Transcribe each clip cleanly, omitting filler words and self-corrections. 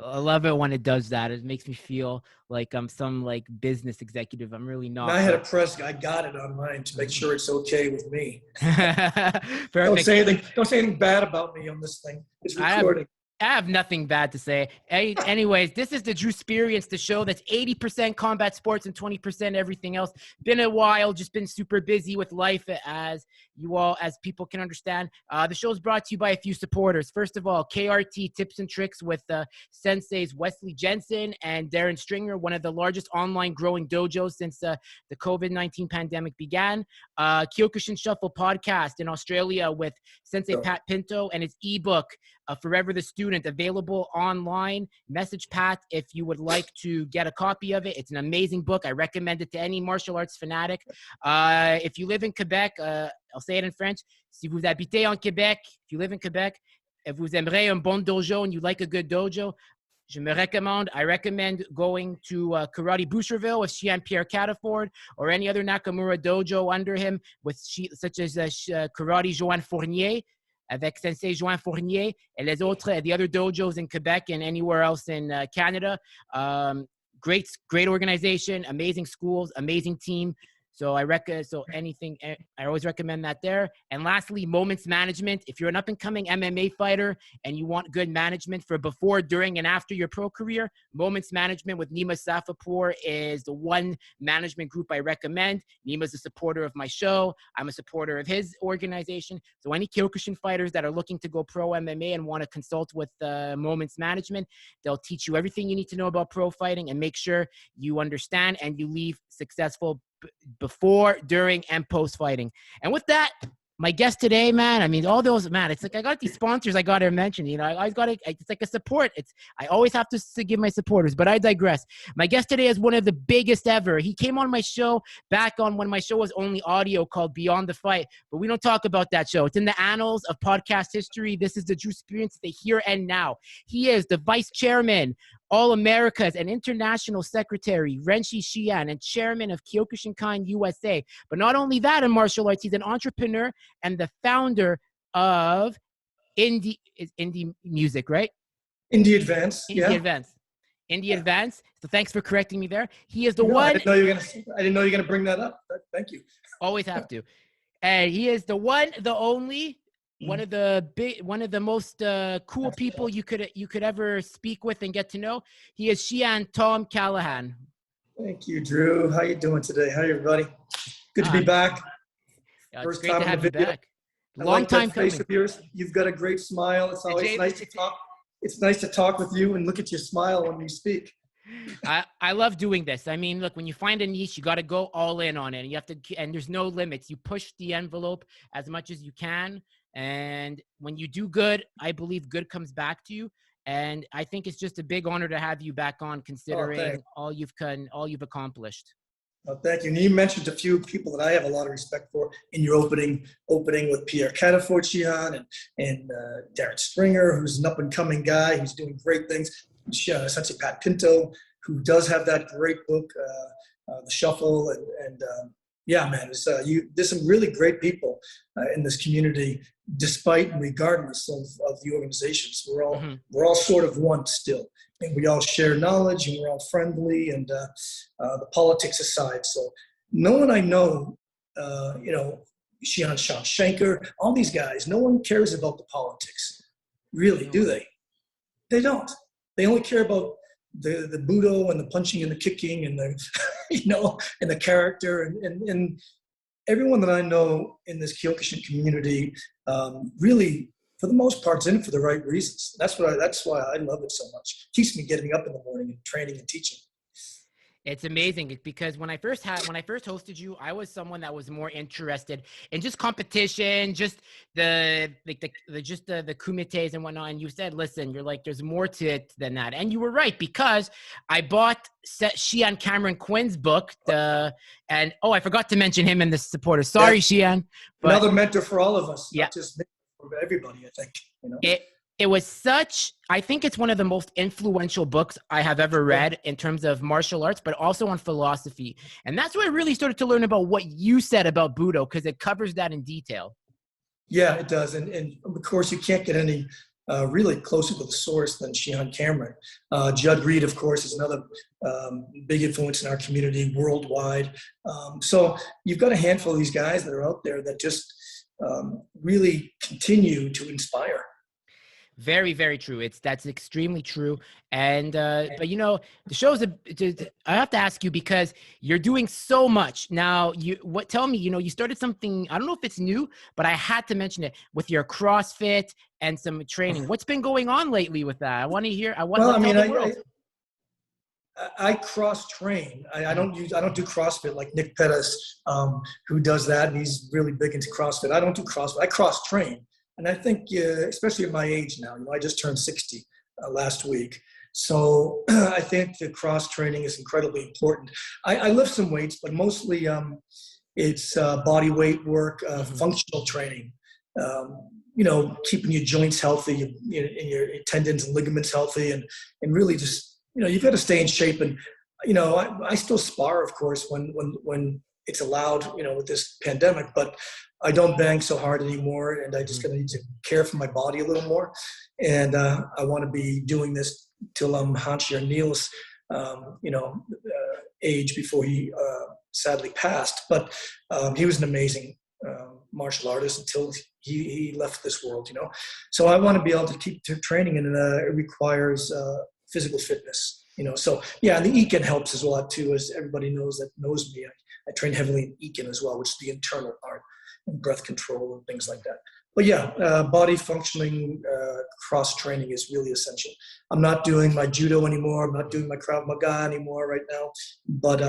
I love it when it does that. It makes me feel like I'm some like business executive. I'm really And not, I had a but press guy got it on mine to make sure it's okay with me. Don't perfect. say anything. Don't say anything bad about me on this thing. It's I have recording. I have nothing bad to say. Anyways, this is the Drew Experience, the show that's 80% combat sports and 20% everything else. Been a while, just been super busy with life, as people can understand. The show is brought to you by a few supporters. First of all, KRT Tips and Tricks with Sensei's Wesley Jensen and Darren Stringer, one of the largest online growing dojos since the COVID-19 pandemic began. Kyokushin Shuffle podcast in Australia with Sensei Pat Pinto and his ebook, Forever the Student, available online. Message Pat if you would like to get a copy of it. It's an amazing book. I recommend it to any martial arts fanatic. If you live in Quebec, I'll say it in French. Si vous habitez en Québec, if you live in Quebec, if vous aimeriez un bon dojo and you like a good dojo, I recommend going to Karate Boucherville with Shihan Pierre Cataford or any other Nakamura dojo under him, such as Karate Joanne Fournier, avec Sensei Joanne Fournier, and the other dojos in Quebec and anywhere else in Canada. Great organization, amazing schools, amazing team. So I always recommend that there. And lastly, Moments Management. If you're an up-and-coming MMA fighter and you want good management for before, during, and after your pro career, Moments Management with Nima Safapur is the one management group I recommend. Nima's a supporter of my show. I'm a supporter of his organization. So any Kyokushin fighters that are looking to go pro MMA and want to consult with Moments Management, they'll teach you everything you need to know about pro fighting and make sure you understand and you leave successful before, during, and post fighting. And with that, my guest today, man, I mean, all those, man, it's like I got these sponsors I got to mention, you know, I got to, it's like a support. I always have to give my supporters, but I digress. My guest today is one of the biggest ever. He came on my show back on when my show was only audio, called Beyond the Fight, but we don't talk about that show. It's in the annals of podcast history. This is the Drew Experience, the here and now. He is the vice chairman, All Americas and International Secretary, Renshi Shihan, and Chairman of Kyokushinkan USA. But not only that in martial arts, he's an entrepreneur and the founder of Indie Music, right? Indie Advance. Indie Advance. So thanks for correcting me there. He is the one. I didn't know you were gonna bring that up. Thank you. Always have to. And he is the one, the only. One of the most cool people you could ever speak with and get to know. He is Shihan Tom Callahan. Thank you, Drew. How you doing today? Hi, everybody. Good to be back. First great time to have you back. Long time coming. Face of yours. You've got a great smile. It's always nice to talk. It's nice to talk with you and look at your smile when you speak. I love doing this. I mean, look, when you find a niche, you got to go all in on it. And you have to, and there's no limits. You push the envelope as much as you can. And when you do good, I believe good comes back to you. And I think it's just a big honor to have you back on, considering all you've accomplished. Well, thank you. And you mentioned a few people that I have a lot of respect for in your opening with Pierre Cataford, Shihan, and Darren Stringer, who's an up-and-coming guy who's doing great things. Sensei Pat Pinto, who does have that great book, The Shuffle, and yeah, man, there's some really great people in this community, despite and regardless of the organizations. We're all sort of one still, and we all share knowledge, and we're all friendly, and the politics aside. So no one I know, Shihan Shankar, all these guys, no one cares about the politics, really, do they? They don't. They only care about the Budo and the punching and the kicking and the, and the character and everyone that I know in this Kyokushin community, really, for the most part, is in it for the right reasons. That's why I love it so much. It keeps me getting up in the morning and training and teaching. It's amazing because when I first hosted you, I was someone that was more interested in just competition, just the kumites and whatnot. And you said, listen, you're like, there's more to it than that. And you were right, because I bought Shihan Cameron Quinn's book, I forgot to mention him in the supporter. Sorry, Shihan. Another mentor for all of us, not just me, for everybody, I think. It was I think it's one of the most influential books I have ever read in terms of martial arts, but also on philosophy. And that's where I really started to learn about what you said about Budo, because it covers that in detail. Yeah, it does. And of course, you can't get any really closer to the source than Shihan Cameron. Judd Reed, of course, is another big influence in our community worldwide. So you've got a handful of these guys that are out there that just really continue to inspire. Very, very true. That's extremely true. And but you know, the show's I have to ask you because you're doing so much now. Tell me, you know, you started something. I don't know if it's new, but I had to mention it with your CrossFit and some training. What's been going on lately with that? I want to hear. I cross train. I don't do CrossFit like Nick Pettis, who does that, and he's really big into CrossFit. I don't do CrossFit. I cross train. And I think, especially at my age now, you know, I just turned 60 last week. So I think the cross training is incredibly important. I lift some weights, but mostly it's body weight work, functional training, you know, keeping your joints healthy, and your tendons and ligaments healthy, and really just, you know, you've got to stay in shape. And, you know, I still spar, of course, when it's allowed, you know, with this pandemic, but I don't bang so hard anymore, and I just gonna need to care for my body a little more. And I want to be doing this till I'm Hanshi or Neil's, age before he sadly passed. But he was an amazing martial artist until he left this world, you know. So I want to be able to keep training, and it requires physical fitness, you know. So yeah, and the Iken helps as well too, as everybody knows me. I train heavily in Iken as well, which is the internal art and breath control and things like that. But yeah, body functioning cross training is really essential. I'm not doing my judo anymore. I'm not doing my Krav Maga anymore right now. But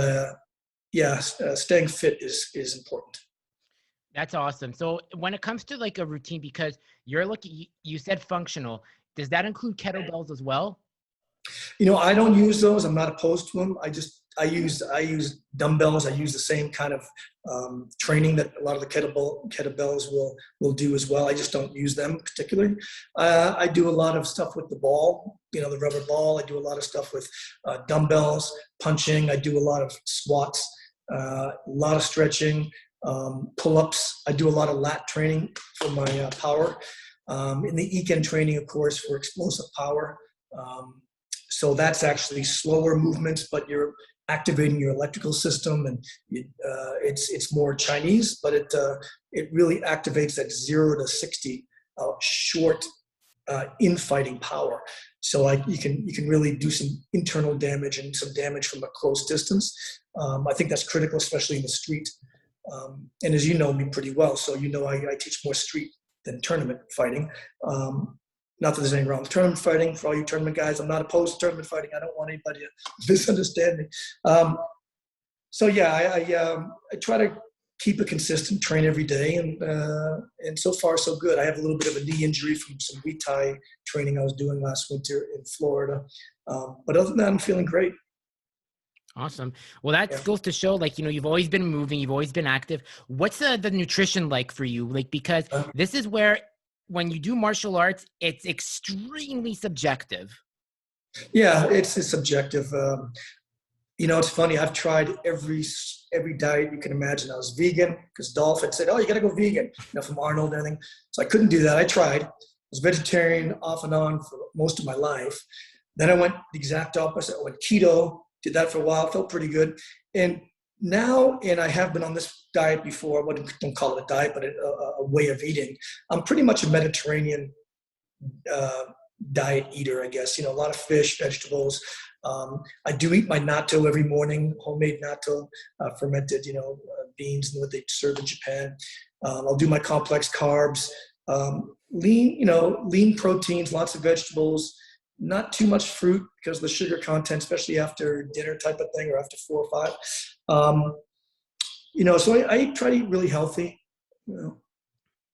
staying fit is important. That's awesome. So when it comes to like a routine, because you said functional, does that include kettlebells as well? You know, I don't use those. I'm not opposed to them. I use dumbbells. I use the same kind of training that a lot of the kettlebells will do as well. I just don't use them particularly. I do a lot of stuff with the ball, you know, the rubber ball. I do a lot of stuff with dumbbells, punching. I do a lot of squats, a lot of stretching, pull-ups. I do a lot of lat training for my power. In the Iken training, of course, for explosive power. So that's actually slower movements, but you're activating your electrical system, and it's more Chinese, but it really activates that 0 to 60 short infighting power. So you can really do some internal damage and some damage from a close distance. I think that's critical, especially in the street. And as you know me pretty well, so you know I teach more street than tournament fighting. Not that there's anything wrong with tournament fighting. For all you tournament guys, I'm not opposed to tournament fighting. I don't want anybody to misunderstand me. So yeah, I try to keep it consistent, train every day, and so far so good. I have a little bit of a knee injury from some Muay Thai training I was doing last winter in Florida, but other than that, I'm feeling great. Awesome. Well, that goes to show, like, you know, you've always been moving, you've always been active. What's the nutrition like for you? Like, because this is where, when you do martial arts, it's extremely subjective. Yeah, it's subjective. You know, it's funny. I've tried every diet you can imagine. I was vegan because Dolph had said, "Oh, you got to go vegan," you know, from Arnold and everything. So I couldn't do that. I tried. I was vegetarian off and on for most of my life. Then I went the exact opposite. I went keto. Did that for a while. Felt pretty good. And now, and I have been on this diet before. I don't call it a diet, but a way of eating. I'm pretty much a Mediterranean diet eater, I guess. You know, a lot of fish, vegetables. I do eat my natto every morning, homemade natto, fermented, you know, beans and what they serve in Japan. I'll do my complex carbs, lean proteins, lots of vegetables. Not too much fruit because of the sugar content, especially after dinner type of thing or after 4 or 5. You know, so I try to eat really healthy. You know.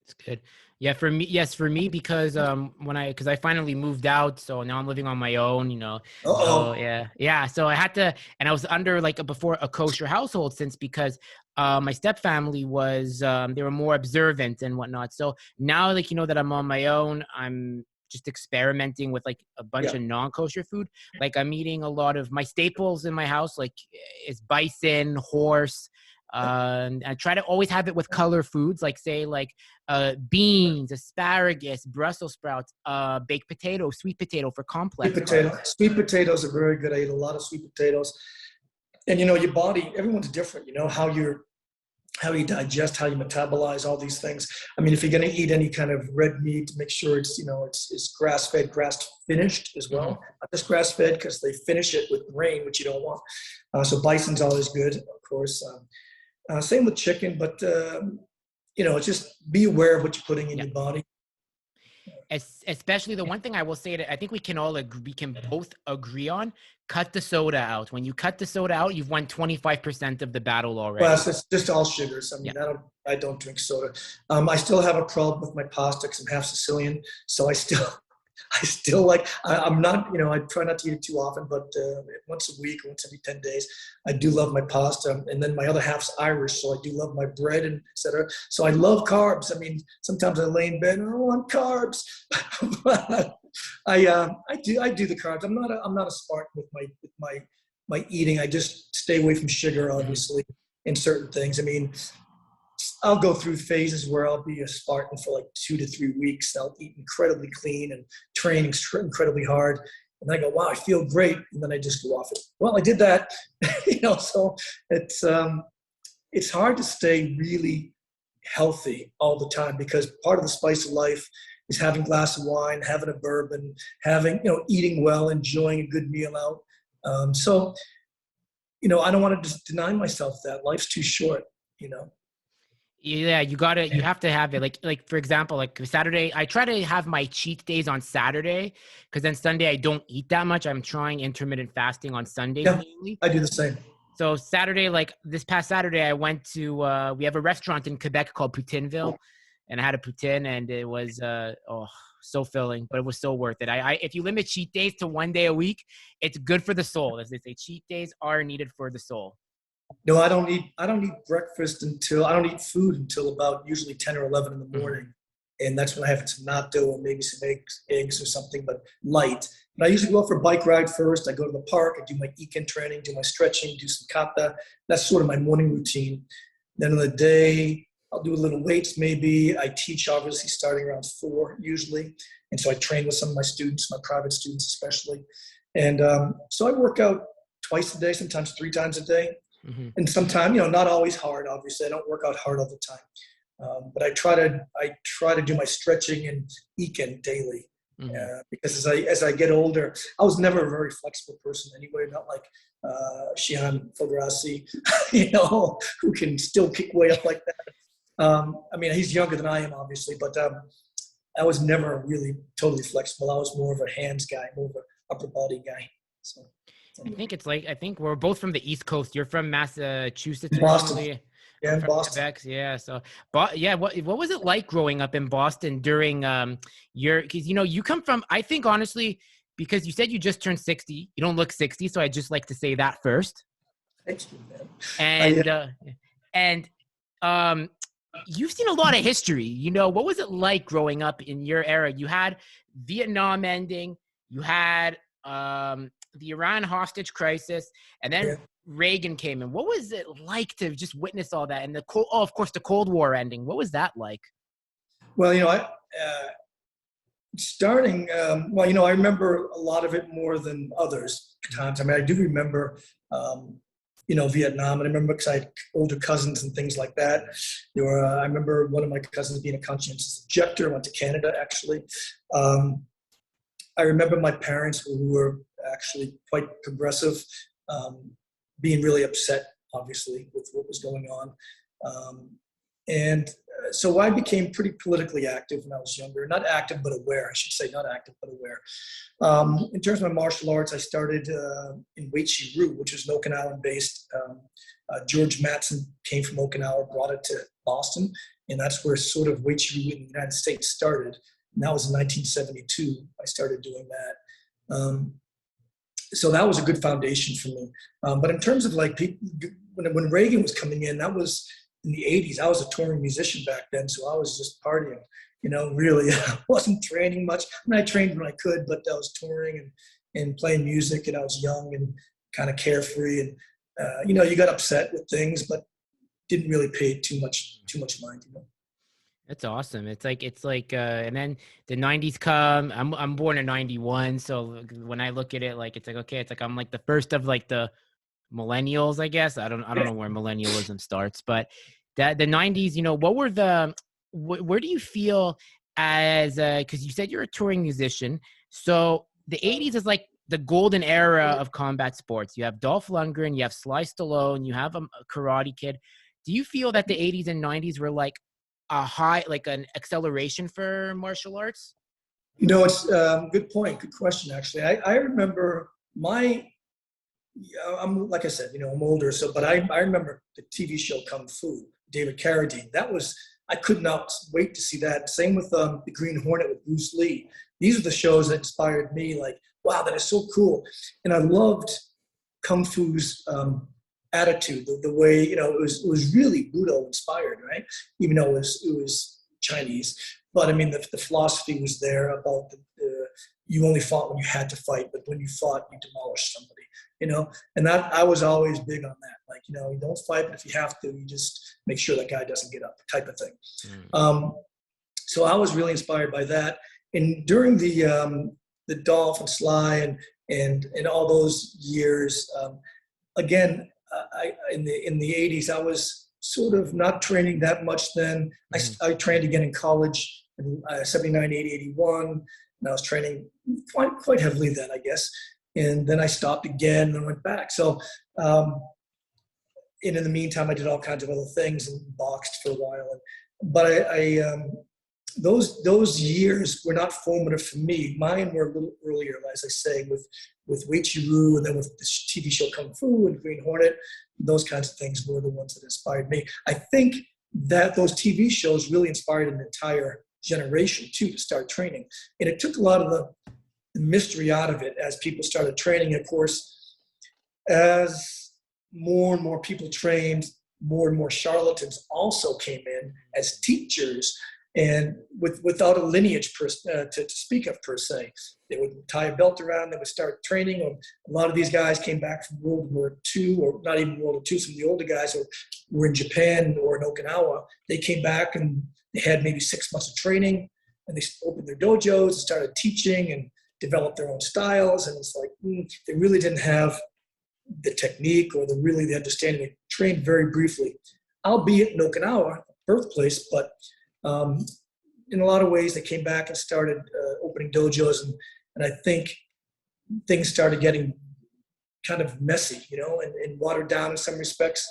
It's good. Yeah, for me, yes, for me, because because I finally moved out, so now I'm living on my own, you know. So yeah. So I had to, and I was under before a kosher household because my stepfamily was they were more observant and whatnot. So now, like, you know, that I'm on my own, I'm just experimenting with like a bunch of non-kosher food. Like, I'm eating a lot of my staples in my house, like is bison, horse, And I try to always have it with color foods, like say beans, asparagus, Brussels sprouts, baked potato, sweet potato for complex carbs. Sweet potatoes are very good. I eat a lot of sweet potatoes. And your body, everyone's different. How you digest, how you metabolize all these things. I mean, if you're going to eat any kind of red meat, make sure it's grass-fed, grass-finished as well. Not just grass-fed, because they finish it with grain, which you don't want. So bison's always good, of course. Same with chicken, but just be aware of what you're putting in your body. Especially the one thing I will say that I think we can both agree on: cut the soda out. When you cut the soda out, you've won 25% of the battle already. Well, it's just all sugars. I mean, I don't drink soda. I still have a problem with my pasta because I'm half Sicilian, so I still like. I'm not. I try not to eat it too often, but once a week, once every 10 days, I do love my pasta. And then my other half's Irish, so I do love my bread and etc. So I love carbs. I mean, sometimes I lay in bed and I don't want carbs. I do the carbs. I'm not a Spartan with my eating. I just stay away from sugar, obviously, in certain things. I mean, I'll go through phases where I'll be a Spartan for like 2 to 3 weeks. I'll eat incredibly clean and train incredibly hard. And then I go, wow, I feel great. And then I just go off it. Well, I did that, so it's hard to stay really healthy all the time, because part of the spice of life is having a glass of wine, having a bourbon, eating well, enjoying a good meal out. So I don't want to just deny myself that. Life's too short, Yeah, you have to have it. Like for example, like Saturday, I try to have my cheat days on Saturday, because then Sunday I don't eat that much. I'm trying intermittent fasting on Sundays mainly. I do the same. So Saturday, like this past Saturday, I went to, we have a restaurant in Quebec called Poutineville, and I had a poutine, and it was, so filling, but it was so worth it. If you limit cheat days to 1 day a week, it's good for the soul. As they say, cheat days are needed for the soul. No, I don't eat breakfast I don't eat food until about usually 10 or 11 in the morning. And that's when I have some natto or maybe some eggs or something, but light. But I usually go out for a bike ride first. I go to the park, I do my Iken training, do my stretching, do some kata. That's sort of my morning routine. Then in the day, I'll do a little weights maybe. I teach obviously starting around 4 usually. And so I train with some of my students, my private students especially. And so I work out twice a day, sometimes 3 times a day. And sometimes, not always hard, obviously. I don't work out hard all the time. But I try to do my stretching and Iken daily. Because as I get older, I was never a very flexible person anyway, not like Shihan Tom, who can still kick way up like that. I mean, he's younger than I am, obviously, but I was never really totally flexible. I was more of a hands guy, more of an upper body guy. So I think we're both from the East Coast. You're from Massachusetts, Boston. Yeah, from Boston. Quebec. Yeah. So, what was it like growing up in Boston during because you come from, I think honestly, because you said you just turned 60. You don't look 60, so I just like to say that first. Thank you, man. And you've seen a lot of history. What was it like growing up in your era? You had Vietnam ending. You had the Iran hostage crisis, and then Reagan came in. What was it like to just witness all that? And of course, the Cold War ending. What was that like? Well, I remember a lot of it more than others times. I mean, I do remember, Vietnam, and I remember because I had older cousins and things like that. I remember one of my cousins being a conscientious objector. I went to Canada, actually. I remember my parents, who were actually quite progressive, being really upset, obviously, with what was going on. So I became pretty politically active when I was younger. Not active, but aware, I should say. Not active, but aware. In terms of my martial arts, I started in Wei Chi Ryu, which was an Okinawan-based. George Mattson came from Okinawa, brought it to Boston, and that's where sort of Wei Chi Ryu in the United States started. And that was in 1972. I started doing that. So that was a good foundation for me. But in terms of like people, when Reagan was coming in, that was in the 80s. I was a touring musician back then, so I was just partying. Really, I wasn't training much. I mean, I trained when I could, but I was touring and playing music, and I was young and kind of carefree. And you got upset with things, but didn't really pay too much mind, you know. That's awesome. And then the '90s come. I'm born in '91, so when I look at it, like it's like okay, it's like I'm like the first of like the millennials, I guess. I don't know where millennialism starts, but that the '90s. What were where do you feel as because you said you're a touring musician, so the '80s is like the golden era of combat sports. You have Dolph Lundgren, you have Sly Stallone, you have a Karate Kid. Do you feel that the '80s and '90s were like like an acceleration for martial arts? You know, it's good point, good question. Actually, I remember I'm like I said, you know, I'm older, but I remember the TV show Kung Fu, David Carradine. I could not wait to see that. Same with the Green Hornet with Bruce Lee. These are the shows that inspired me. Like, wow, that is so cool. And I loved Kung Fu's attitude, the way, you know, it was really Budo inspired, right? Even though it was Chinese, but I mean the philosophy was there about you only fought when you had to fight, but when you fought, you demolished somebody, you know. And that I was always big on that. Like, you know, you don't fight, but if you have to, you just make sure that guy doesn't get up, type of thing. So I was really inspired by that. And during the Dolph and Sly and all those years, again, in the 80s, I was sort of not training that much then. I trained again in college in 79, 80, 81, and I was training quite heavily then, I guess. And then I stopped again and went back. So, and in the meantime, I did all kinds of other things and boxed for a while. But those years were not formative for me. Mine were a little earlier, as I say, with Wei Chi Ru, and then with the TV show Kung Fu and Green Hornet. Those kinds of things were the ones that inspired me. I think that those TV shows really inspired an entire generation too to start training, and it took a lot of the mystery out of it as people started training. Of course, as more and more people trained, more and more charlatans also came in as teachers, and without a lineage to speak of per se. They would tie a belt around, they would start training. A lot of these guys came back from World War II, or not even World War II, some of the older guys were in Japan or in Okinawa. They came back and they had maybe 6 months of training, and they opened their dojos and started teaching and developed their own styles. And it's like, they really didn't have the technique or the understanding. They trained very briefly, albeit in Okinawa, birthplace, but in a lot of ways, they came back and started opening dojos, and I think things started getting kind of messy, you know, and watered down in some respects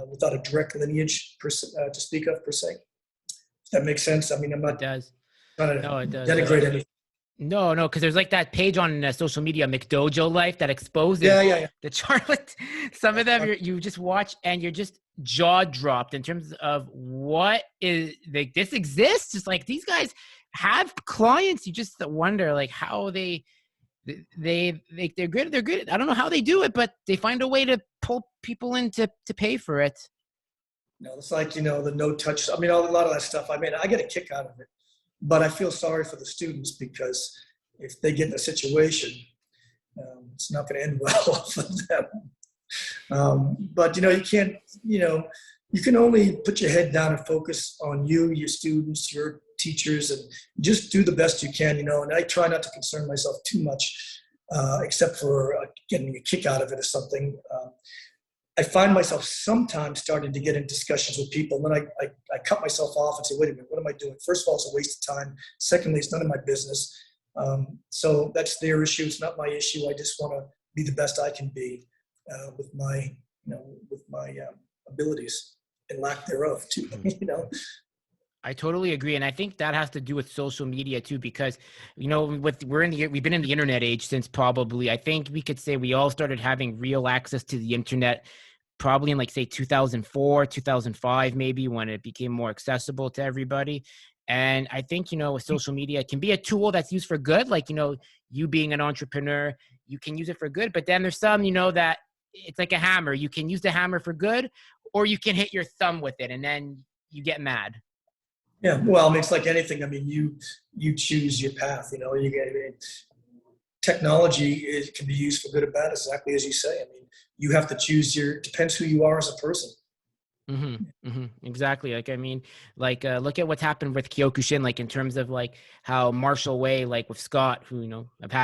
without a direct lineage to speak of per se. If that makes sense. I mean, I'm not trying to denigrate anything. No, because there's like that page on social media, McDojo Life, that exposes the charlotte. Some of them you just watch and you're just jaw dropped in terms of what is like this exists. Just like these guys have clients. You just wonder like how they're good. They're good. I don't know how they do it, but they find a way to pull people in to pay for it. You know, it's like, you know, the no touch. I mean, a lot of that stuff. I mean, I get a kick out of it. But I feel sorry for the students because if they get in a situation, it's not going to end well for them. But, you know, you can't, you know, you can only put your head down and focus on you, your students, your teachers, and just do the best you can, you know. And I try not to concern myself too much, except for getting a kick out of it or something. I find myself sometimes starting to get in discussions with people, and then I cut myself off and say, wait a minute, what am I doing? First of all, it's a waste of time. Secondly, it's none of my business. So that's their issue. It's not my issue. I just want to be the best I can be with my abilities and lack thereof too, you know. I totally agree, and I think that has to do with social media too, because you know, we've been in the internet age since probably, I think we could say we all started having real access to the internet probably in like say 2004, 2005 maybe, when it became more accessible to everybody. And I think, you know, with social media, it can be a tool that's used for good, like, you know, you being an entrepreneur, you can use it for good, but then there's some, you know, that it's like a hammer. You can use the hammer for good, or you can hit your thumb with it and then you get mad. Yeah, well, I mean, it's like anything. I mean, you choose your path. You know, technology can be used for good or bad, exactly as you say. I mean, you have to choose depends who you are as a person. Exactly. Like, I mean, like, look at what's happened with Kyokushin, like in terms of like how Marshall Way, like with Scott, who,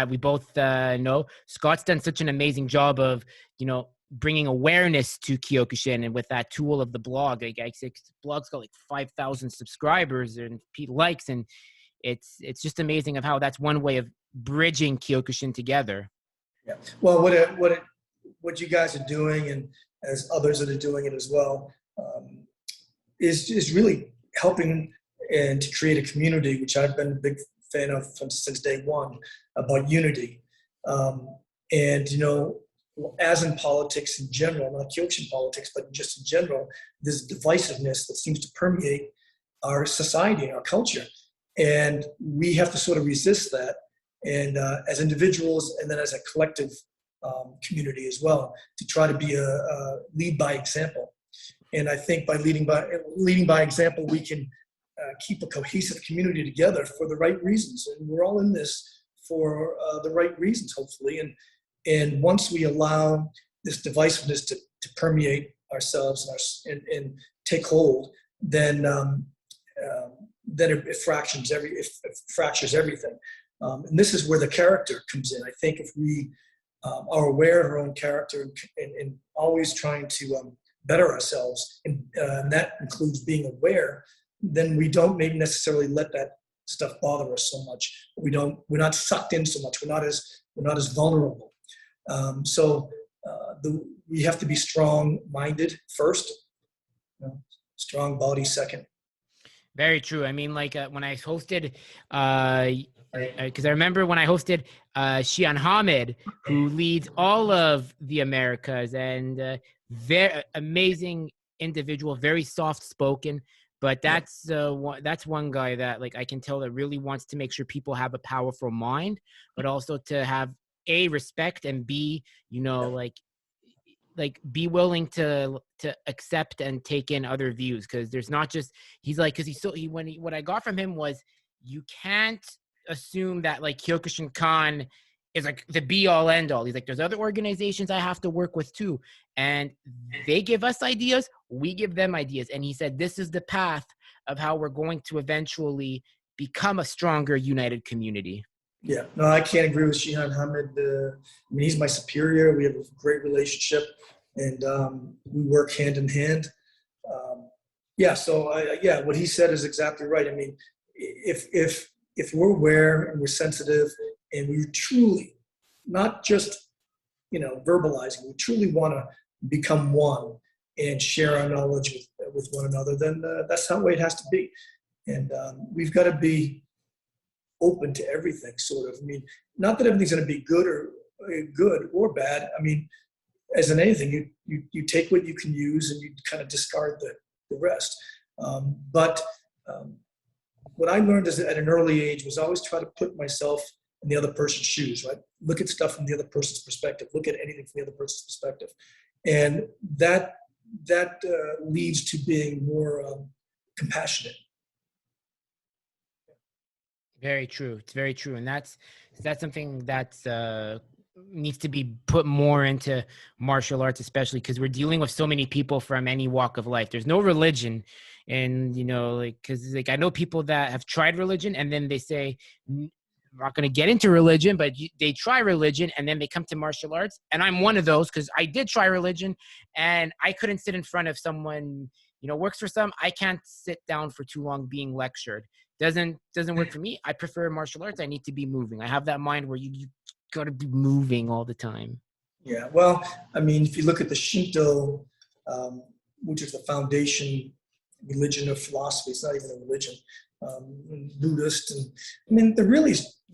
we both know Scott's done such an amazing job of, bringing awareness to Kyokushin, and with that tool of the blog, like blog's got like 5,000 subscribers and likes, and it's just amazing of how that's one way of bridging Kyokushin together. Yeah. Well, what you guys are doing, and as others that are doing it as well, is really helping and to create a community, which I've been a big fan of since day one, about unity. And, as in politics in general, not Kyokushin politics, but just in general, this divisiveness that seems to permeate our society and our culture. And we have to sort of resist that. And as individuals, and then as a collective community as well, to try to be a lead by example. And I think by leading by example, we can keep a cohesive community together for the right reasons. And we're all in this for the right reasons, hopefully. And once we allow this divisiveness to permeate ourselves and take hold, then it fractures everything. And this is where the character comes in. I think if we are aware of our own character and always trying to better ourselves, and that includes being aware, then we don't maybe necessarily let that stuff bother us so much. We're not sucked in so much. We're not as vulnerable. We have to be strong-minded first, strong body second. Very true. I mean, like when I hosted, because I remember when I hosted Shihan Hamid, who leads all of the Americas, and very amazing individual, very soft-spoken. But that's one guy that, like, I can tell that really wants to make sure people have a powerful mind, but also to have A, respect, and B, like be willing to accept and take in other views, because there's not just what I got from him was, you can't assume that like Kyokushinkan is like the be all end all. He's like, there's other organizations I have to work with too, and they give us ideas, we give them ideas, and he said this is the path of how we're going to eventually become a stronger, united community. Yeah, no, I can't agree with Shihan Hamid. He's my superior. We have a great relationship, and we work hand in hand. What he said is exactly right. I mean, if we're aware and we're sensitive, and we truly, not just verbalizing, we truly want to become one and share our knowledge with one another, then that's how it has to be. And we've got to be open to everything, sort of. I mean, not that everything's going to be good or bad. I mean, as in anything, you take what you can use and you kind of discard the rest. But what I learned is at an early age was always try to put myself in the other person's shoes, right? Look at stuff from the other person's perspective. Look at anything from the other person's perspective. And that leads to being more compassionate. Very true. It's very true. And that's something that's needs to be put more into martial arts, especially because we're dealing with so many people from any walk of life. There's no religion. And, because I know people that have tried religion and then they say, I'm not going to get into religion, but they try religion and then they come to martial arts. And I'm one of those, because I did try religion and I couldn't sit in front of someone, works for some. I can't sit down for too long being lectured. Doesn't work for me. I prefer martial arts. I need to be moving. I have that mind where you got to be moving all the time. Yeah. Well, I mean, if you look at the Shinto, which is the foundation religion of philosophy, it's not even a religion, Buddhist. And I mean,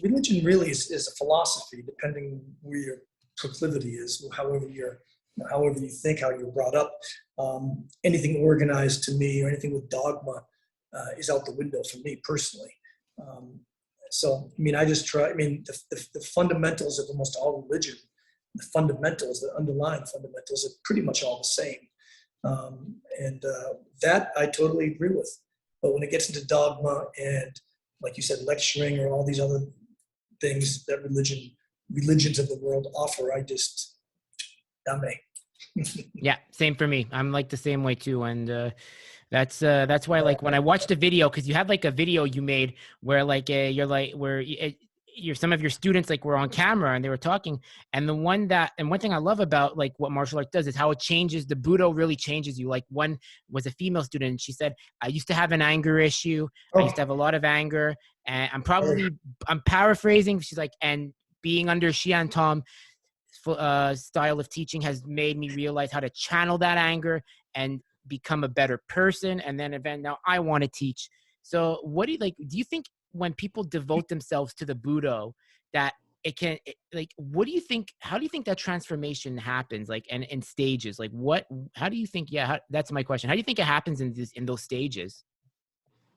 religion really is a philosophy, depending where your proclivity is, however you think, how you're brought up. Anything organized to me or anything with dogma is out the window for me personally. So, I mean, the fundamentals of almost all religion, the underlying fundamentals are pretty much all the same. That I totally agree with. But when it gets into dogma and, like you said, lecturing or all these other things that religions of the world offer, dame. Yeah, same for me. I'm like the same way too. And that's why, like, when I watched a video, because you had like a video you made where like you're like where you're some of your students like were on camera and they were talking, and one thing I love about like what martial arts does is how it changes. The Budo really changes you. Like, one was a female student, and she said, I used to have an anger issue. I used to Oh, have a lot of anger, and right. I'm paraphrasing. She's like, and being under Shihan Tom style of teaching has made me realize how to channel that anger and become a better person. And then event now I want to teach. So what do you like? Do you think when people devote themselves to the Budo, that like, what do you think? How do you think that transformation happens? Like, and in stages, like how do you think? Yeah, that's my question. How do you think it happens in those stages?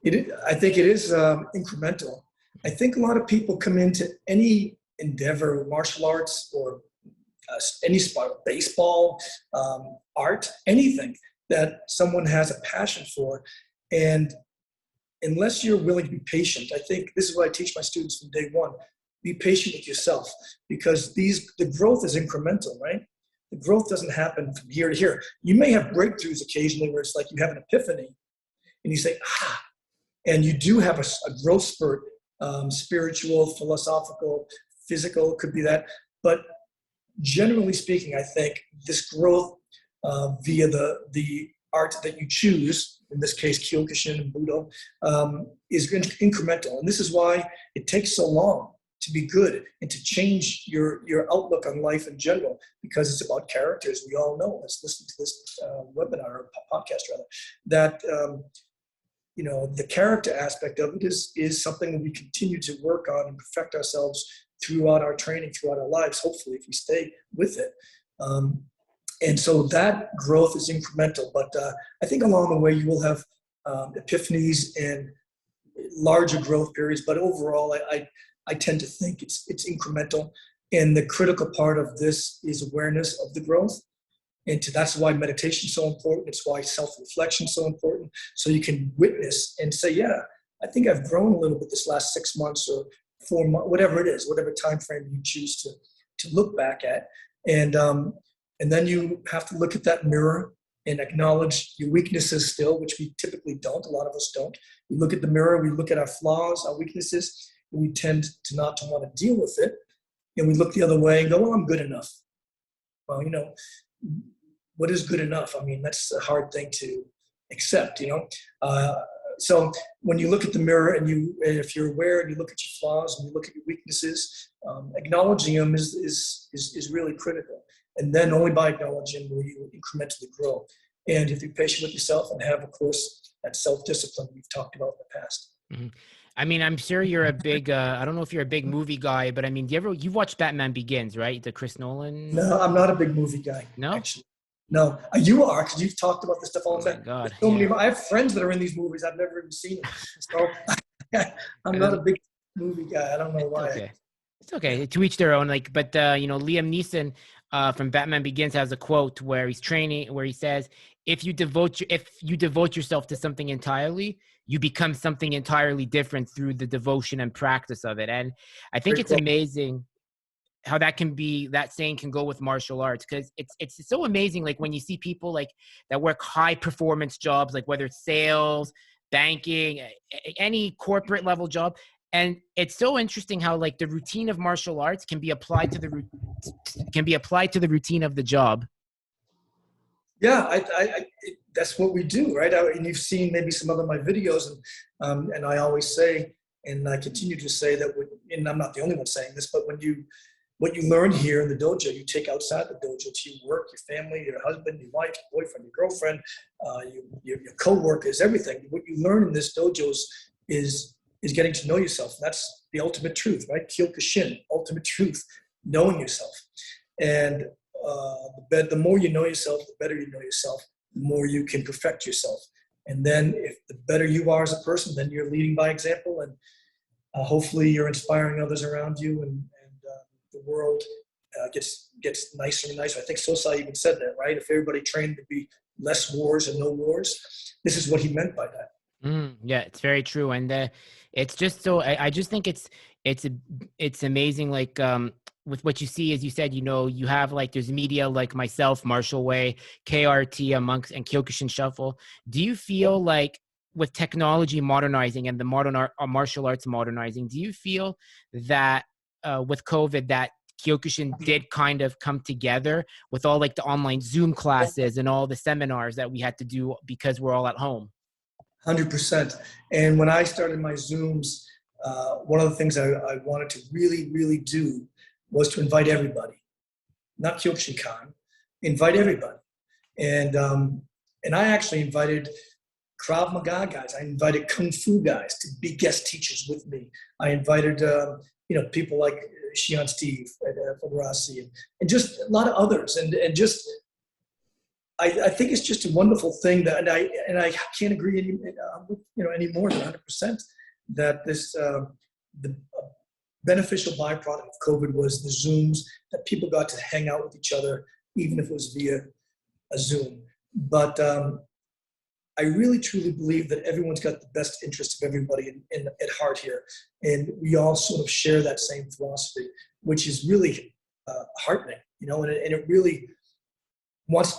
I think it is incremental. I think a lot of people come into any endeavor, martial arts or any sport, baseball, art, anything that someone has a passion for. And unless you're willing to be patient, I think this is what I teach my students from day one. Be patient with yourself, because the growth is incremental, right? The growth doesn't happen from here to here. You may have breakthroughs occasionally where it's like you have an epiphany and you say, and you do have a growth spurt, spiritual, philosophical, physical, could be that. But generally speaking, I think this growth via the art that you choose, in this case, Kyokushin and Budo, is incremental. And this is why it takes so long to be good and to change your outlook on life in general, because it's about characters. We all know, let's listen to this webinar or podcast rather, that the character aspect of it is something that we continue to work on and perfect ourselves throughout our training, throughout our lives, hopefully, if we stay with it. And so that growth is incremental. But I think along the way, you will have epiphanies and larger growth periods. But overall, I tend to think it's incremental. And the critical part of this is awareness of the growth. And that's why meditation is so important. It's why self-reflection is so important. So you can witness and say, yeah, I think I've grown a little bit this last 6 months or 4 months, whatever it is, whatever time frame you choose to look back at. And then you have to look at that mirror and acknowledge your weaknesses still, which we typically don't. A lot of us don't. We look at the mirror, we look at our flaws, our weaknesses, and we tend to not to want to deal with it. And we look the other way and go, well, I'm good enough. Well, what is good enough? I mean, that's a hard thing to accept, So when you look at the mirror and if you're aware and you look at your flaws and you look at your weaknesses, acknowledging them is really critical. And then only by acknowledging will you incrementally grow. And if you're patient with yourself and have, of course, that self-discipline we've talked about in the past. Mm-hmm. I mean, I'm sure you're a big, I don't know if you're a big movie guy, but I mean, you've watched Batman Begins, right? The Chris Nolan? No, I'm not a big movie guy, No? actually. No, you are, because you've talked about this stuff all the time. Oh my God. So many. I have friends that are in these movies. I've never even seen them. So I'm not a big movie guy. I don't know why. Okay. It's okay. To each their own. Like, but Liam Neeson from Batman Begins has a quote where he's training, where he says, if you devote yourself to something entirely, you become something entirely different through the devotion and practice of it. And I think it's amazing how that saying can go with martial arts, because it's so amazing. Like when you see people like that work high performance jobs, like whether it's sales, banking, any corporate level job. And it's so interesting how like the routine of martial arts can be applied to the routine of the job. Yeah, that's what we do, right? And you've seen maybe some of my videos, and I always say, and I continue to say that, and I'm not the only one saying this, but what you learn here in the dojo, you take outside the dojo to your work, your family, your husband, your wife, your boyfriend, your girlfriend, your co-workers, everything. What you learn in this dojo is getting to know yourself. And that's the ultimate truth, right? Kyokushin, ultimate truth, knowing yourself. And the more you know yourself, the better you know yourself, the more you can perfect yourself. And then if the better you are as a person, then you're leading by example, and hopefully you're inspiring others around you, and the world gets nicer and nicer. I think Sensei even said that, right? If everybody trained to be less wars and no wars, this is what he meant by that. Yeah, it's very true. And it's just so, I just think it's it's amazing. Like with what you see, as you said, you know, you have like there's media like myself, Marshall Way, KRT amongst and Kyokushin Shuffle. Do you feel like with technology modernizing and the martial arts modernizing, do you feel that with COVID that Kyokushin did kind of come together with all like the online Zoom classes and all the seminars that we had to do because we're all at home? 100%. And when I started my Zooms, one of the things I wanted to really, really do was to invite everybody, not Kyokushinkan, invite everybody. And I actually invited Krav Maga guys. I invited Kung Fu guys to be guest teachers with me. I invited, people like Shihan Steve from Rossi and just a lot of others. And just, I think it's just a wonderful thing that, and I can't agree any more than 100% that this, the beneficial byproduct of COVID was the Zooms, that people got to hang out with each other, even if it was via a Zoom. But I really truly believe that everyone's got the best interest of everybody at heart here. And we all sort of share that same philosophy, which is really heartening, and it really wants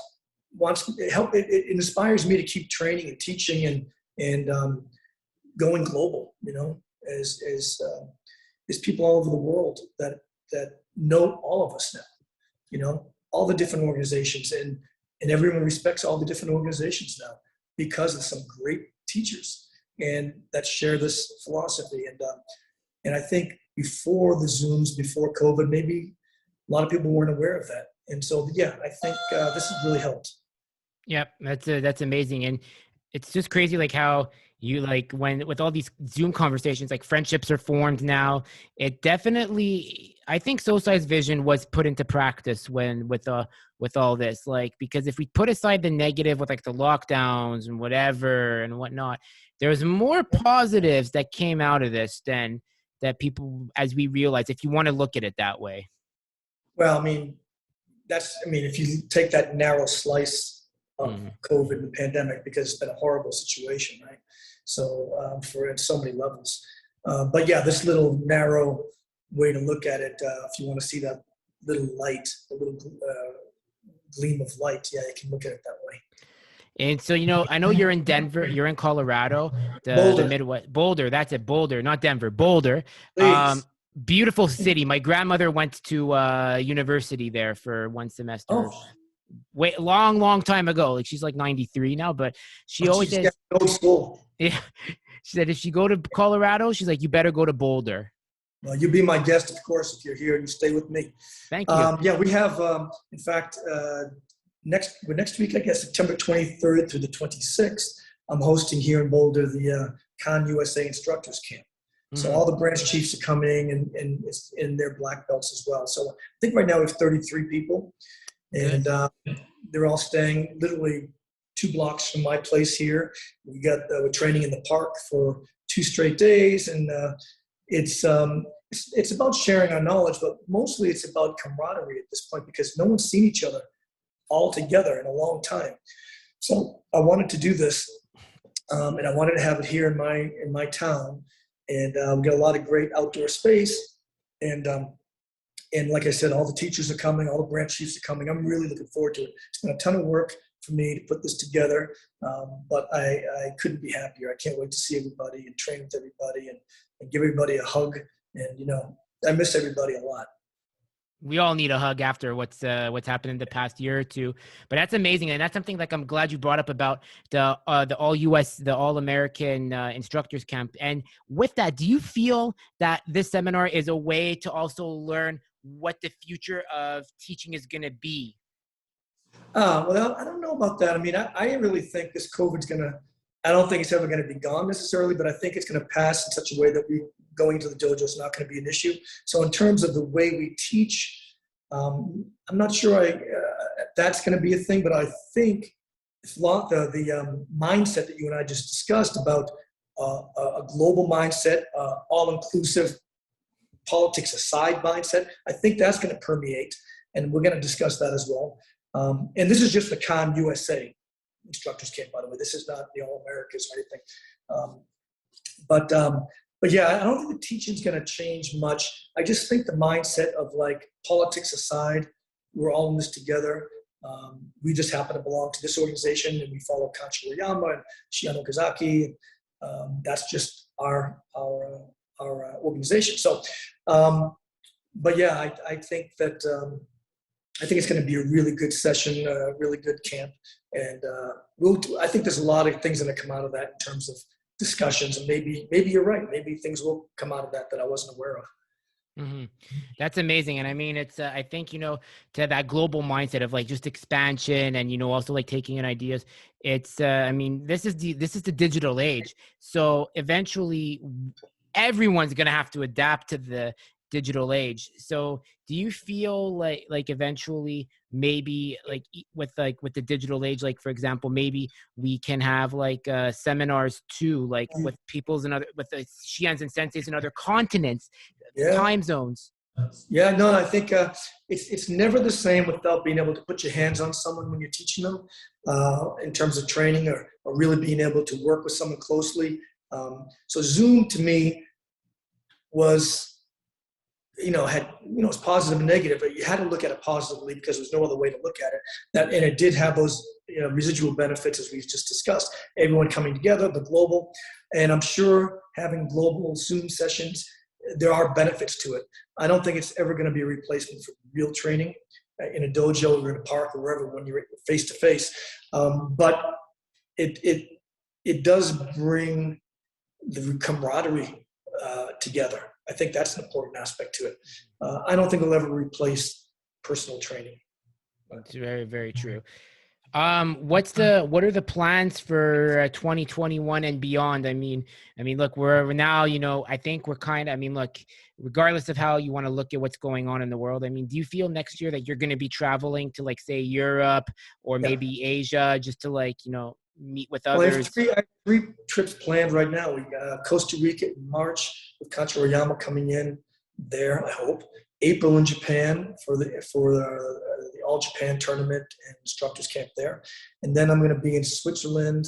help. It inspires me to keep training and teaching and going global, as people all over the world that know all of us now, all the different organizations, and everyone respects all the different organizations now because of some great teachers and that share this philosophy. And I think before the Zooms, before COVID, maybe a lot of people weren't aware of that. And so, yeah, I think this has really helped. Yep, that's amazing. And it's just crazy like how you like when with all these Zoom conversations, like friendships are formed now. It definitely, I think Sosai's vision was put into practice when with all this, like, because if we put aside the negative with like the lockdowns and whatever and whatnot, there's more positives that came out of this than that people, as we realize, if you want to look at it that way. Well, if you take that narrow slice of COVID and the pandemic, because it's been a horrible situation, right? So for so many levels. But yeah, this little narrow way to look at it, if you want to see that little light, a little gleam of light, yeah, you can look at it that way. And so, I know you're in Denver, you're in Colorado, the Midwest, Boulder, that's it, Boulder, not Denver, Boulder. Beautiful city. My grandmother went to university there for one semester. Oh. Long time ago. Like she's like 93 now, but she always says, old school. Yeah. She said, if you go to Colorado, she's like, you better go to Boulder. Well, you'll be my guest, of course, if you're here and you stay with me. Thank you. Yeah, we have, in fact, next week, I guess, September 23rd through the 26th, I'm hosting here in Boulder the Khan USA Instructors Camp. So all the branch chiefs are coming and it's in their black belts as well. So I think right now we have 33 people. And they're all staying literally 2 blocks from my place here. We're training in the park for 2 straight days, and it's about sharing our knowledge, but mostly it's about camaraderie at this point because no one's seen each other all together in a long time. So I wanted to do this, and I wanted to have it here in my town, and we got a lot of great outdoor space, and like I said, all the teachers are coming, all the branch chiefs are coming. I'm really looking forward to it. It's been a ton of work for me to put this together, but I couldn't be happier. I can't wait to see everybody and train with everybody and give everybody a hug. And, I miss everybody a lot. We all need a hug after what's happened in the past year or two, but that's amazing. And that's something like I'm glad you brought up about the all US, the all American instructors camp. And with that, do you feel that this seminar is a way to also learn what the future of teaching is going to be? Well, I don't know about that. I really think this COVID's I don't think it's ever going to be gone necessarily, but I think it's going to pass in such a way that going to the dojo is not going to be an issue. So in terms of the way we teach, I'm not sure that's going to be a thing, but I think the mindset that you and I just discussed about a global mindset, all-inclusive, politics aside mindset, I think that's going to permeate, and we're going to discuss that as well. And this is just the Khan USA Instructors Camp, by the way. This is not the All Americas or anything. But But yeah, I don't think the teaching's going to change much. I just think the mindset of like politics aside, we're all in this together. We just happen to belong to this organization, and we follow Kanchi Oyama and Shihan Okazaki. That's just our organization. So, but yeah, I think that I think it's going to be a really good session, a really good camp, and I think there's a lot of things that come out of that in terms of discussions, and maybe you're right. Maybe things will come out of that I wasn't aware of. Mm-hmm. That's amazing. And I mean, it's, I think, to that global mindset of like just expansion and, also like taking in ideas. It's, I mean, this is the digital age. So eventually everyone's going to have to adapt to the digital age. So do you feel like eventually maybe with the digital age, like for example, maybe we can have like seminars too, like with with the Shihans and Senseis in other continents, time zones? Yeah, no, I think it's never the same without being able to put your hands on someone when you're teaching them in terms of training or really being able to work with someone closely. So Zoom to me was, it's positive and negative, but you had to look at it positively because there's no other way to look at it. And it did have those residual benefits as we've just discussed. Everyone coming together, the global, and I'm sure having global Zoom sessions, there are benefits to it. I don't think it's ever going to be a replacement for real training in a dojo or in a park or wherever when you're face to face. But it does bring the camaraderie together. I think that's an important aspect to it. I don't think it'll ever replace personal training. That's very, very true. What are the plans for 2021 and beyond? I mean, look, we're now, I think we're look, regardless of how you want to look at what's going on in the world, I mean, do you feel next year that you're going to be traveling to like, say, Europe or maybe Asia just to like, meet with others? I have three trips planned right now. We got Costa Rica in March with Kanchi Oyama coming in there, I hope. April in Japan for the All Japan tournament and instructors camp there. And then I'm going to be in Switzerland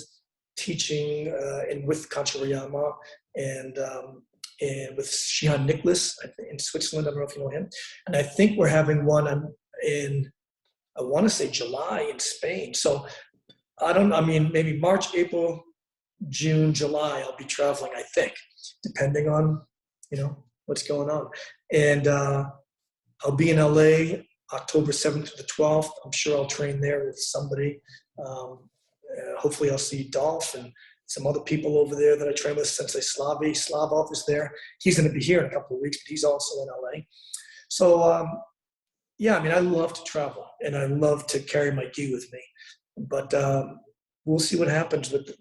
teaching and with Kanchi Oyama and with Shihan Nicholas in Switzerland. I don't know if you know him. And I think we're having one in, I want to say July in Spain. So maybe March, April, June, July, I'll be traveling, I think, depending on, what's going on. And I'll be in LA October 7th to the 12th. I'm sure I'll train there with somebody. Hopefully I'll see Dolph and some other people over there that I train with. Sensei Slavov is there. He's going to be here in a couple of weeks, but he's also in LA. So, I love to travel and I love to carry my gi with me. But we'll see what happens with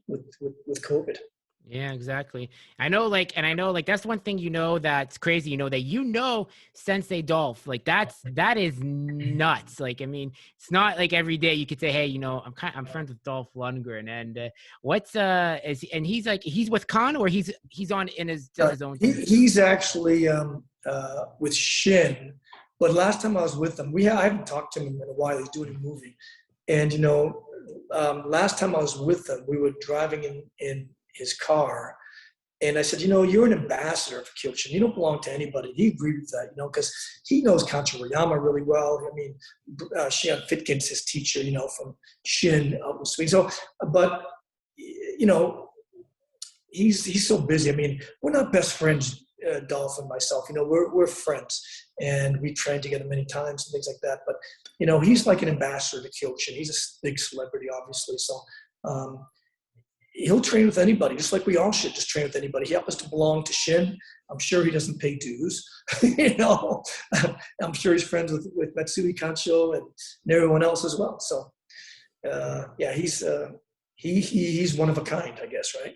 COVID. Yeah, exactly. I know that's one thing that's crazy. That Sensei Dolph, like that is nuts. Like, I mean, it's not like every day you could say, hey, I'm friends with Dolph Lundgren, and he's with Khan or he's on in his own. He's actually with Shin, but last time I was with him, I haven't talked to him in a while. He's doing a movie. And, last time I was with him, we were driving in his car. And I said, you're an ambassador for Kyokushin. You don't belong to anybody. He agreed with that, because he knows Kanchi Oyama really well. I mean, Shihan Fitkin's his teacher, from Shin out in Sweden. So, but, he's so busy. I mean, we're not best friends, Dolph and myself. We're friends. And we trained together many times and things like that. But, he's like an ambassador to Kyokushin. He's a big celebrity, obviously. So he'll train with anybody, just like we all should just train with anybody. He happens to belong to Shin. I'm sure he doesn't pay dues. I'm sure he's friends with Matsui Kancho and everyone else as well. So, he's one of a kind, I guess, right?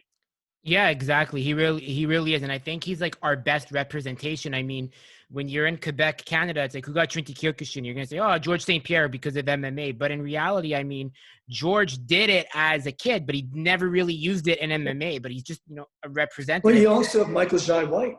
Yeah, exactly. He really is. And I think he's like our best representation. I mean, when you're in Quebec, Canada, it's like, who got Trinity Kyokushin? You're going to say, oh, George St. Pierre because of MMA. But in reality, I mean, George did it as a kid, but he never really used it in MMA. But he's just, a representative. Well, you also have Michael Jai White,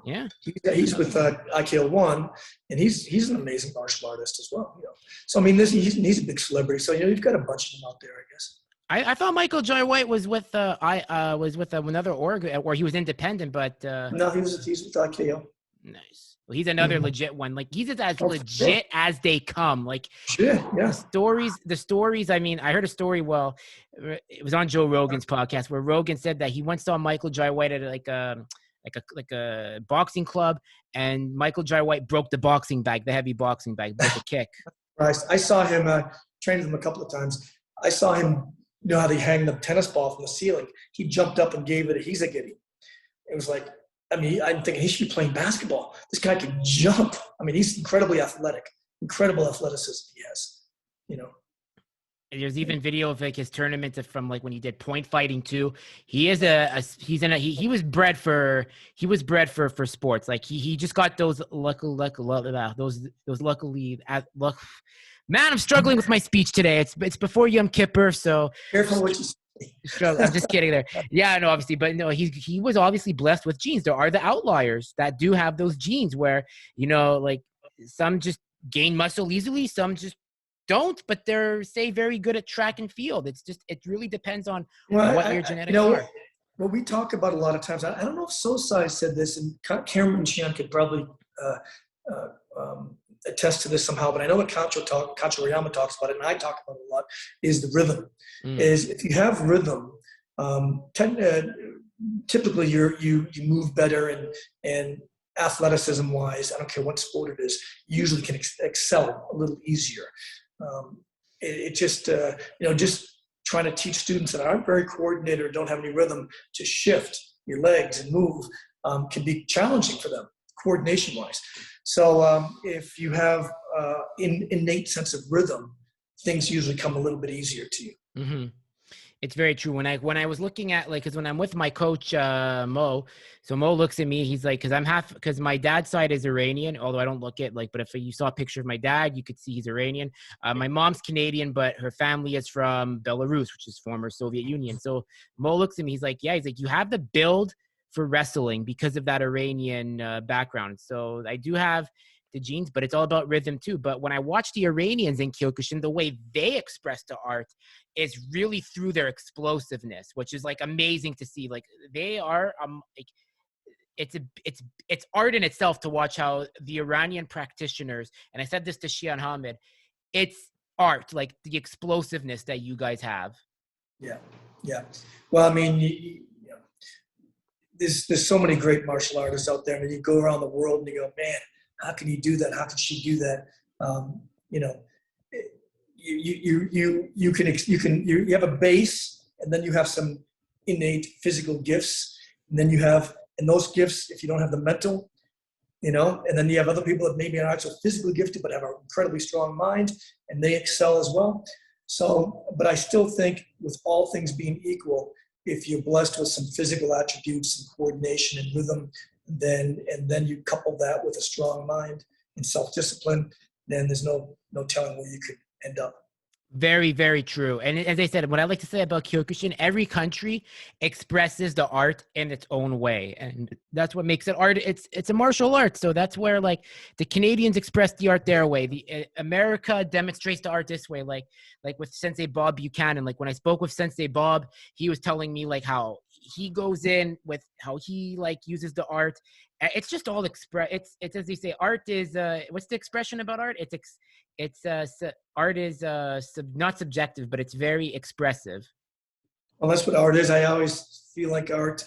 Yeah. He's with IKL1, and he's an amazing martial artist as well, So, I mean, he's a big celebrity. So, you've got a bunch of them out there, I guess. I thought Michael Jai White was with another org, or he was independent, but No, he's with IKO. nice. Well, he's another legit one. Like he's as Oh, legit as they come. Like sure, yeah. the stories. I mean, I heard a story. Well, it was on Joe Rogan's podcast where Rogan said that he once saw Michael Jai White at like a boxing club, and Michael Jai White broke the boxing bag, the heavy boxing bag, with a kick. Right. I saw him, trained with him a couple of times. I saw him, you know how they hang the tennis ball from the ceiling? He jumped up and gave it a he's-a-giddy. It was like, I mean, I'm thinking he should be playing basketball. This guy can jump. I mean, he's incredibly athletic, incredible athleticism he has, you know. There's even video of like his tournament from like when he did point fighting too. He is he was bred for sports. Like he just got those luckily. Man, I'm struggling with my speech today. It's before Yom Kippur, so Careful what you say. I'm just kidding there. Yeah, no, obviously, but no, he was obviously blessed with genes. There are the outliers that do have those genes where, you know, like some just gain muscle easily, some just don't, but they're say very good at track and field. It really depends on what your genetics are. What we talk about a lot of times, I don't know if Sosai said this, and Cameron Shihan could probably attest to this somehow, but I know what Kancho Rayama talks about it, and I talk about it a lot, is the rhythm. Is if you have rhythm, typically you move better, and athleticism wise, I don't care what sport it is, you usually can excel a little easier. It just just trying to teach students that aren't very coordinated or don't have any rhythm to shift your legs and move can be challenging for them coordination wise. So if you have innate sense of rhythm, things usually come a little bit easier to you. Mm-hmm. It's very true. When I was looking at because when I'm with my coach Mo, so Mo looks at me. He's like, because my dad's side is Iranian, although I don't look it like. But if you saw a picture of my dad, you could see he's Iranian. My mom's Canadian, but her family is from Belarus, which is former Soviet Union. So Mo looks at me. He's like, yeah. He's like, you have the build for wrestling because of that Iranian background. So I do have the genes, but it's all about rhythm too. But when I watch the Iranians in Kyokushin, the way they express the art is really through their explosiveness, which is like amazing to see. Like they are like it's art in itself to watch how the Iranian practitioners, and I said this to Shihan Hamid, it's art, like the explosiveness that you guys have. Yeah. Well, I mean, there's so many great martial artists out there, and you go around the world and you go, man, how can you do that? How can she do that? You have a base, and then you have some innate physical gifts, and then you have, and those gifts, if you don't have the mental, and then you have other people that maybe aren't so physically gifted but have an incredibly strong mind, and they excel as well. So, but I still think with all things being equal, if you're blessed with some physical attributes and coordination and rhythm, then you couple that with a strong mind and self-discipline, then there's no telling where you could end up. Very, very true. And as I said, what I like to say about Kyokushin, every country expresses the art in its own way. And that's what makes it art. It's a martial art. So that's where like the Canadians express the art their way. The America demonstrates the art this way. Like with Sensei Bob Buchanan, like when I spoke with Sensei Bob, he was telling me like how he goes in with how he like uses the art. It's just all it's as they say, art is what's the expression about art? Art is not subjective, but it's very expressive. Well, that's what art is. I always feel like art,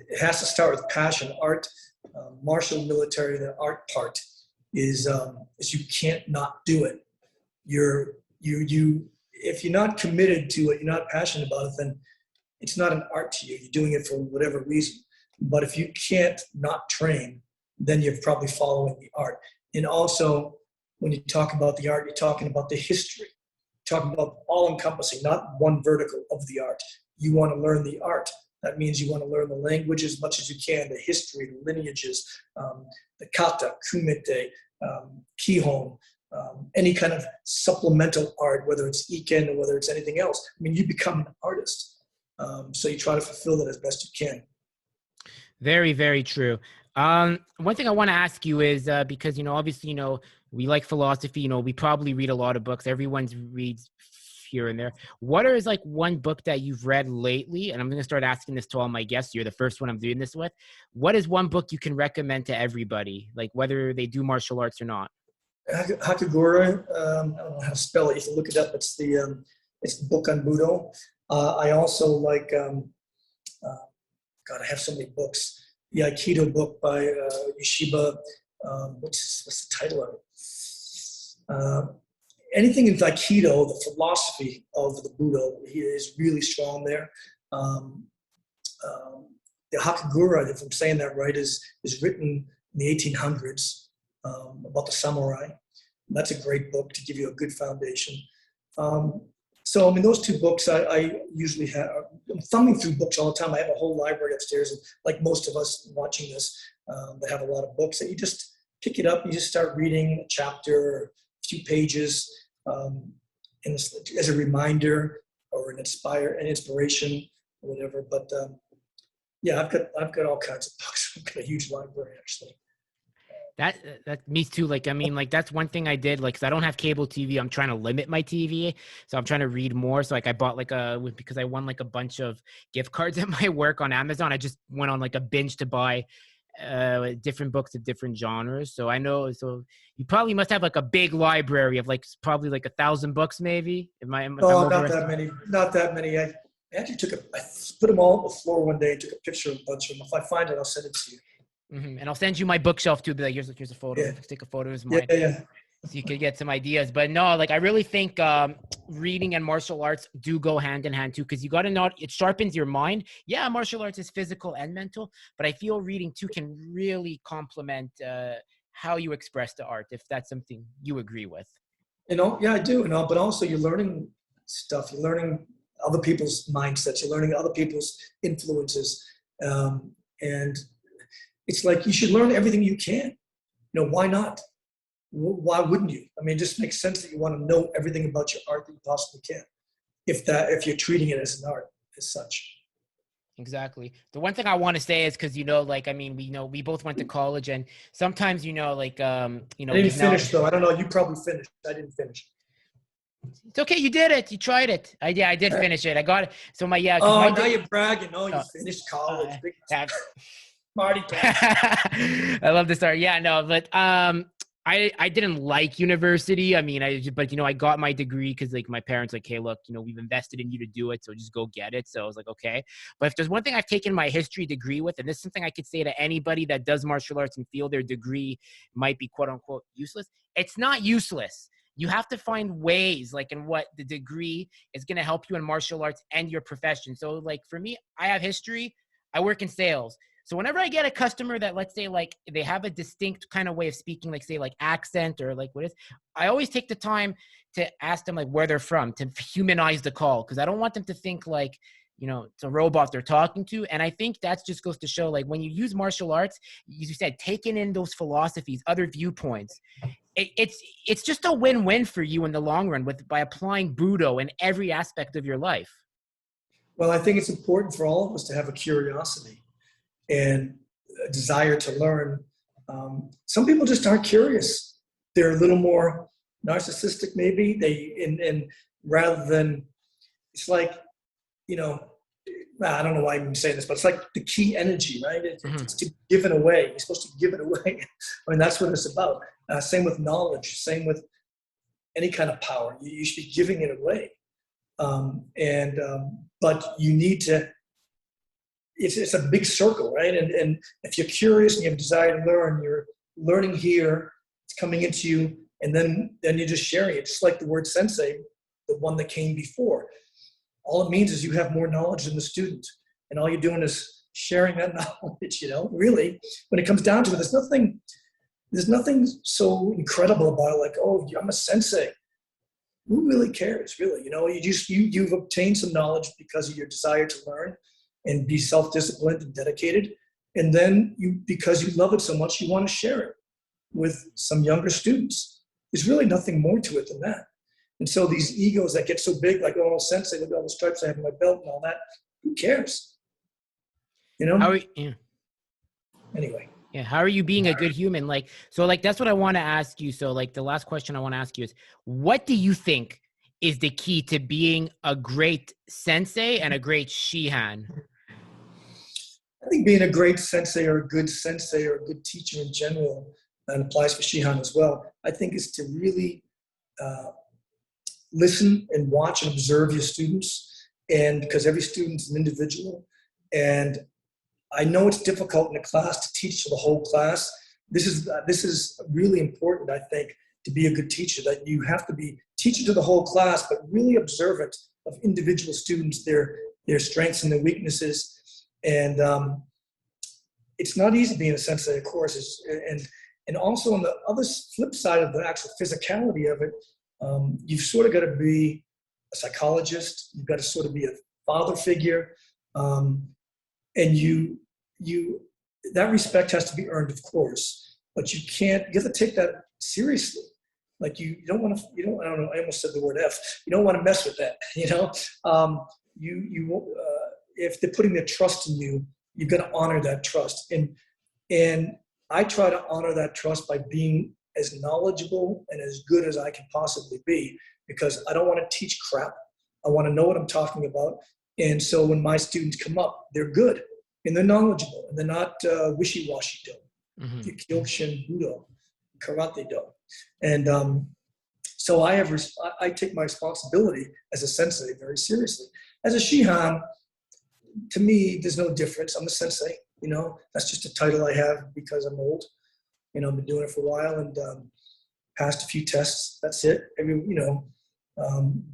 it has to start with passion. Art, martial, military, the art part is you can't not do it. If you're not committed to it, you're not passionate about it, then it's not an art to you. You're doing it for whatever reason. But if you can't not train, then you're probably following the art. And also, when you talk about the art, you're talking about the history. You're talking about all-encompassing, not one vertical of the art. You want to learn the art. That means you want to learn the language as much as you can, the history, the lineages, the kata, kumite, kihon, any kind of supplemental art, whether it's iken or whether it's anything else. I mean, you become an artist. So you try to fulfill that as best you can. Very, very true. One thing I want to ask you is because, obviously, we like philosophy, we probably read a lot of books. Everyone reads here and there. What is like one book that you've read lately? And I'm going to start asking this to all my guests. You're the first one I'm doing this with. What is one book you can recommend to everybody, like whether they do martial arts or not? Hakagura, I don't know how to spell it. You can look it up. It's the book on Budo. I also like, God, I have so many books. The Aikido book by Yoshiba. What's the title of it? Anything in Aikido, the philosophy of the Budo, he is really strong there. The Hakagura, if I'm saying that right, is written in the 1800s about the samurai. That's a great book to give you a good foundation. So, I mean, those two books I usually have. I'm thumbing through books all the time. I have a whole library upstairs, and like most of us watching this, that have a lot of books that you just pick it up, you just start reading a chapter, a few pages, and as a reminder or an inspiration or whatever. But yeah, I've got all kinds of books. I've got a huge library actually. That me too. Like, I mean, like that's one thing I did, like, cause I don't have cable TV. I'm trying to limit my TV. So I'm trying to read more. So like I bought because I won like a bunch of gift cards at my work on Amazon. I just went on like a binge to buy different books of different genres. So I know, so you probably must have like a big library of like probably like 1,000 books maybe. No, not that many. Not that many. I actually I put them all on the floor one day and took a picture of a bunch of them. If I find it, I'll send it to you. Mm-hmm. And I'll send you my bookshelf too. Be like, here's a photo. Yeah. Take a photo of mine. Yeah. So you could get some ideas. But no, like I really think reading and martial arts do go hand in hand too, because you got to know it sharpens your mind. Yeah, martial arts is physical and mental, but I feel reading too can really complement how you express the art, if that's something you agree with. Yeah, I do. But also you're learning stuff. You're learning other people's mindsets. You're learning other people's influences, and it's like you should learn everything you can. Why not? Why wouldn't you? I mean, it just makes sense that you want to know everything about your art that you possibly can, if you're treating it as an art as such. Exactly. The one thing I want to say is because like I mean, we both went to college, and sometimes like I didn't finish though. I don't know. You probably finished. I didn't finish. It's okay. You did it. You tried it. I did finish it. I got it. So now you're bragging. No, you finished college. Marty. I love this art. Yeah, no, but I didn't like university. I mean, I got my degree because like my parents like, hey, look, we've invested in you to do it, so just go get it. So I was like, okay. But if there's one thing I've taken my history degree with, and this is something I could say to anybody that does martial arts and feel their degree might be quote unquote useless, it's not useless. You have to find ways like in what the degree is going to help you in martial arts and your profession. So like for me, I have history. I work in sales. So whenever I get a customer that, let's say, like they have a distinct kind of way of speaking, like say like accent or like what is, I always take the time to ask them like where they're from to humanize the call. Cause I don't want them to think like, it's a robot they're talking to. And I think that just goes to show like when you use martial arts, as you said, taking in those philosophies, other viewpoints, it's just a win-win for you in the long run by applying Budo in every aspect of your life. Well, I think it's important for all of us to have a curiosity and a desire to learn. Some people just aren't curious. They're a little more narcissistic, maybe. And rather than, it's like, I don't know why I'm saying this, but it's like the key energy, right? It's to give it away. You're supposed to give it away. I mean, that's what it's about. Same with knowledge. Same with any kind of power. You should be giving it away. But you need to. It's a big circle, right? And if you're curious and you have a desire to learn, you're learning here, it's coming into you, and then you're just sharing it. Just like the word sensei, the one that came before. All it means is you have more knowledge than the student. And all you're doing is sharing that knowledge, really. When it comes down to it, there's nothing so incredible about it, like, oh, I'm a sensei. Who really cares, really? You've obtained some knowledge because of your desire to learn and be self-disciplined and dedicated. And then because you love it so much, you want to share it with some younger students. There's really nothing more to it than that. And so these egos that get so big, like, oh, sensei, look at all the stripes I have on my belt and all that, who cares? Anyway. Yeah. How are you being a good human? So that's what I want to ask you. So like the last question I want to ask you is, what do you think is the key to being a great sensei and a great Shihan? I think being a great sensei or a good sensei or a good teacher in general, and applies for Shihan as well, I think is to really listen and watch and observe your students. And because every student's an individual, and I know it's difficult in a class to teach to the whole class. This is really important, I think, to be a good teacher, that you have to be teaching to the whole class, but really observant of individual students, their strengths and their weaknesses. And it's not easy being a sensei, of course. And also on the other flip side of the actual physicality of it, you've sort of got to be a psychologist. You've got to sort of be a father figure. And you that respect has to be earned, of course, but you have to take that seriously. Like you don't want to, I don't know, I almost said the word F. You don't want to mess with that, if they're putting their trust in you, you've got to honor that trust. And I try to honor that trust by being as knowledgeable and as good as I can possibly be, because I don't want to teach crap. I want to know what I'm talking about. And so when my students come up, they're good and they're knowledgeable and they're not wishy-washy do, Kyokushin Budo, Karate do. And so I take my responsibility as a sensei very seriously. As a Shihan, to me, there's no difference. I'm a sensei, that's just a title I have because I'm old. I've been doing it for a while and passed a few tests. That's it.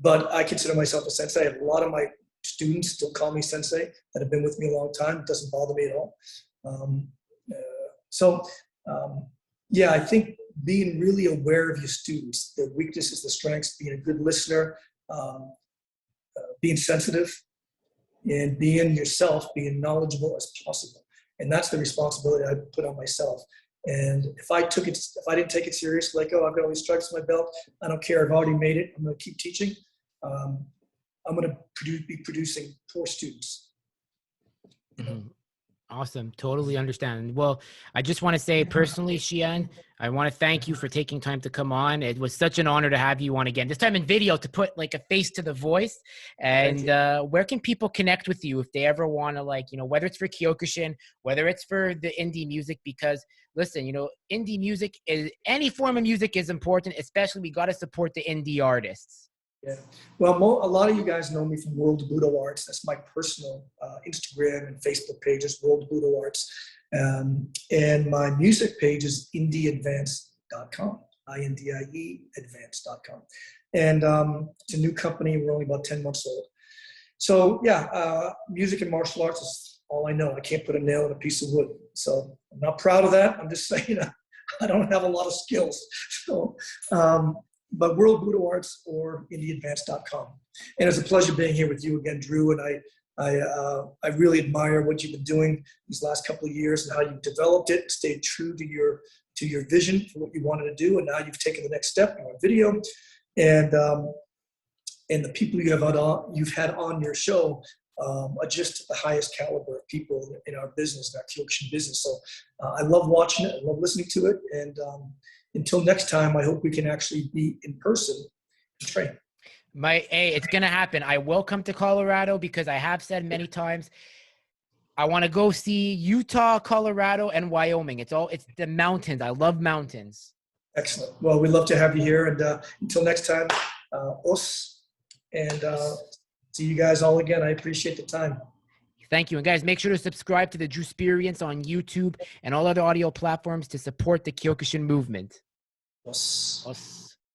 But I consider myself a sensei. I have a lot of my students still call me sensei that have been with me a long time. It doesn't bother me at all. Yeah, I think being really aware of your students, their weaknesses, their strengths, being a good listener, being sensitive, and being yourself, being knowledgeable as possible. And that's the responsibility I put on myself. And if I didn't take it serious, like, oh, I've got all these stripes on my belt, I don't care, I've already made it, I'm going to keep teaching, I'm going to be producing poor students. Awesome. Totally understand. Well, I just want to say personally, Shihan, I want to thank you for taking time to come on. It was such an honor to have you on again, this time in video, to put like a face to the voice. And where can people connect with you if they ever want to, whether it's for Kyokushin, whether it's for the indie music? Because listen, indie music any form of music is important, especially we got to support the indie artists. Yeah. Well, a lot of you guys know me from World Budo Arts. That's my personal Instagram and Facebook pages, World Budo Arts. And my music page is indieadvance.com, INDIE advance.com. And it's a new company. We're only about 10 months old. So yeah, music and martial arts is all I know. I can't put a nail in a piece of wood. So I'm not proud of that. I'm just saying I don't have a lot of skills. So, but World Budo Arts or indieadvance.com. And it's a pleasure being here with you again, Drew. And I really admire what you've been doing these last couple of years and how you've developed it, stayed true to your vision for what you wanted to do. And now you've taken the next step in our video. And the people you've had on your show are just the highest caliber of people in our business, in our Kyokushin business. So I love watching it. I love listening to it. And until next time, I hope we can actually be in person and train. Hey, it's going to happen. I will come to Colorado because I have said many times, I want to go see Utah, Colorado, and Wyoming. It's the mountains. I love mountains. Excellent. Well, we'd love to have you here. And until next time, and see you guys all again. I appreciate the time. Thank you. And guys, make sure to subscribe to the Drew Experience on YouTube and all other audio platforms to support the Kyokushin movement. Us.